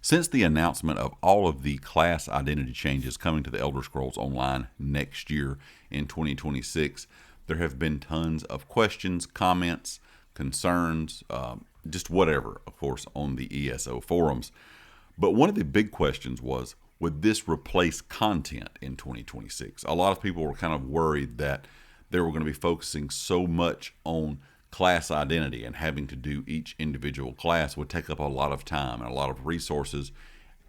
Since the announcement of all of the class identity changes coming to the Elder Scrolls Online next year in 2026, there have been tons of questions, comments, concerns, just whatever, of course, on the ESO forums. But one of the big questions was, would this replace content in 2026? A lot of people were kind of worried that they were going to be focusing so much on class identity, and having to do each individual class would take up a lot of time and a lot of resources.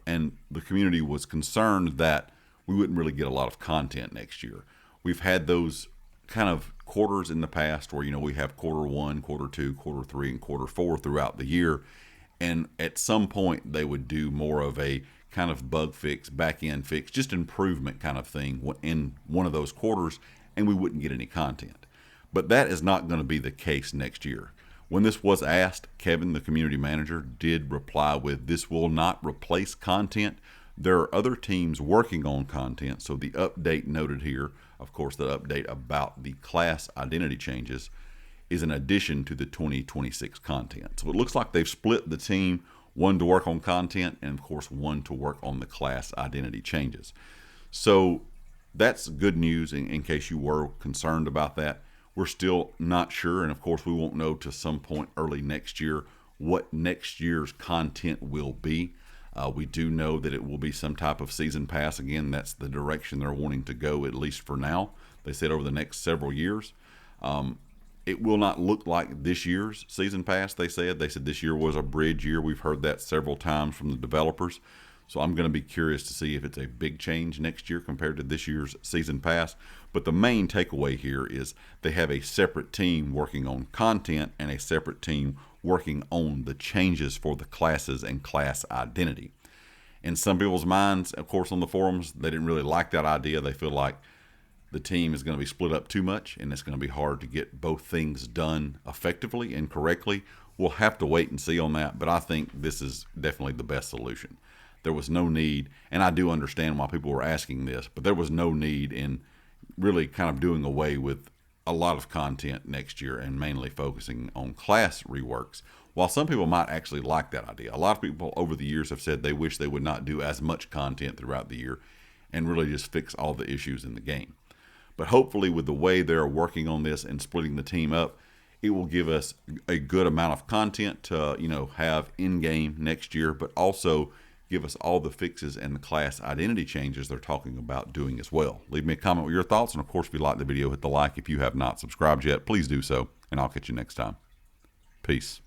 And the community was concerned that we wouldn't really get a lot of content next year. We've had those kind of quarters in the past where, we have quarter 1, quarter 2, quarter 3, and quarter 4 throughout the year. And at some point they would do more of a kind of bug fix, back end fix, just improvement kind of thing in one of those quarters, and we wouldn't get any content. But that is not going to be the case next year. When this was asked, Kevin, the community manager, did reply with, this will not replace content. There are other teams working on content, so the update noted here, of course, the update about the class identity changes, is an addition to the 2026 content. So it looks like they've split the team, one to work on content and, of course, one to work on the class identity changes. So that's good news in case you were concerned about that. We're still not sure, and of course we won't know to some point early next year what next year's content will be. We do know that it will be some type of season pass. Again, that's the direction they're wanting to go, at least for now. They said over the next several years. It will not look like this year's season pass, they said. They said this year was a bridge year. We've heard that several times from the developers. So I'm going to be curious to see if it's a big change next year compared to this year's season pass. But the main takeaway here is they have a separate team working on content and a separate team working on the changes for the classes and class identity. In some people's minds, of course, on the forums, they didn't really like that idea. They feel like the team is going to be split up too much, and it's going to be hard to get both things done effectively and correctly. We'll have to wait and see on that, but I think this is definitely the best solution. There was no need, and I do understand why people were asking this, but there was no need in really kind of doing away with a lot of content next year and mainly focusing on class reworks. While some people might actually like that idea, a lot of people over the years have said they wish they would not do as much content throughout the year and really just fix all the issues in the game. But hopefully with the way they're working on this and splitting the team up, it will give us a good amount of content to, have in-game next year, but also give us all the fixes and the class identity changes they're talking about doing as well. Leave me a comment with your thoughts, and of course, if you like the video, hit the like. If you have not subscribed yet, please do so, and I'll catch you next time. Peace.